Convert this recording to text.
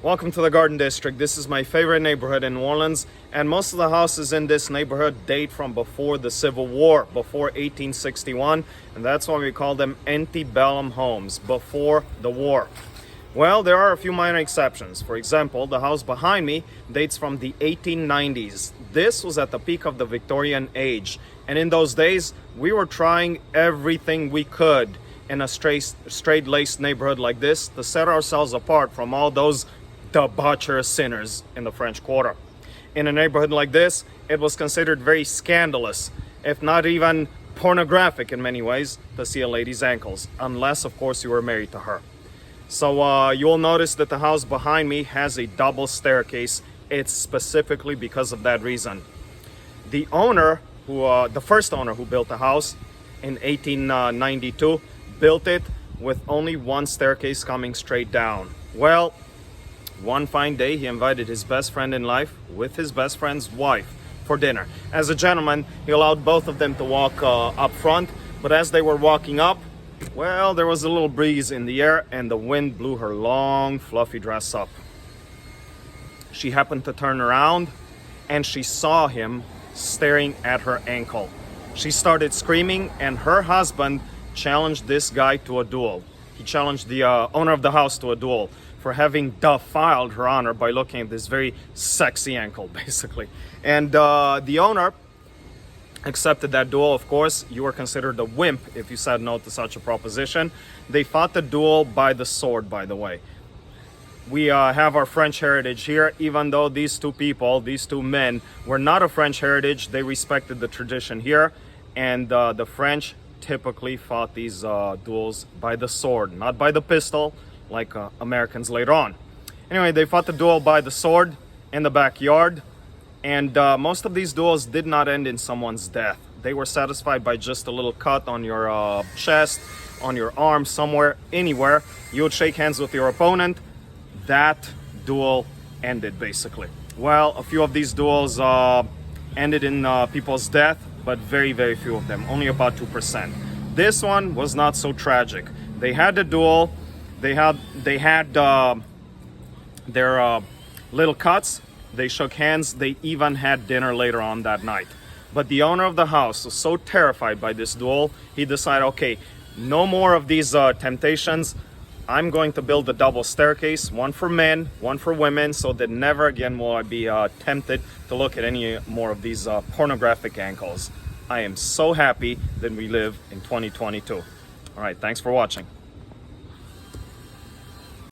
Welcome to the Garden District. This is my favorite neighborhood in New Orleans, and most of the houses in this neighborhood date from before the Civil War, before 1861, and that's why we call them antebellum homes, before the war. Well, there are a few minor exceptions. For example, the house behind me dates from the 1890s. This was at the peak of the Victorian age, and in those days, we were trying everything we could in a straight-laced neighborhood like this to set ourselves apart from all those debaucherous sinners in the French Quarter. In a neighborhood like this, it was considered very scandalous, if not even pornographic in many ways, to see a lady's ankles, unless of course you were married to her. So you'll notice that the house behind me has a double staircase. It's specifically because of that reason. The owner, the first owner who built the house in 1892, built it with only one staircase coming straight down. Well, one fine day, he invited his best friend in life with his best friend's wife for dinner. As a gentleman, he allowed both of them to walk up front, but as they were walking up, well, there was a little breeze in the air and the wind blew her long, fluffy dress up. She happened to turn around and she saw him staring at her ankle. She started screaming and her husband challenged this guy to a duel. He challenged the owner of the house to a duel for having defiled her honor by looking at this very sexy ankle, basically. And the owner accepted that duel. Of course, you were considered a wimp if you said no to such a proposition. They fought the duel by the sword, by the way. We have our French heritage here, even though these two people, these two men, were not of French heritage. They respected the tradition here, and the French typically fought these duels by the sword, not by the pistol, like Americans later on. Anyway, they fought the duel by the sword in the backyard, and most of these duels did not end in someone's death. They were satisfied by just a little cut on your chest, on your arm, somewhere, anywhere. You would shake hands with your opponent. That duel ended, basically. Well, a few of these duels ended in people's death, but very, very few of them, only about 2%. This one was not so tragic. They had the duel. They had their little cuts. They shook hands. They even had dinner later on that night. But the owner of the house was so terrified by this duel, he decided, okay, no more of these temptations. I'm going to build a double staircase, one for men, one for women, so that never again will I be tempted to look at any more of these pornographic ankles. I am so happy that we live in 2022. All right, thanks for watching.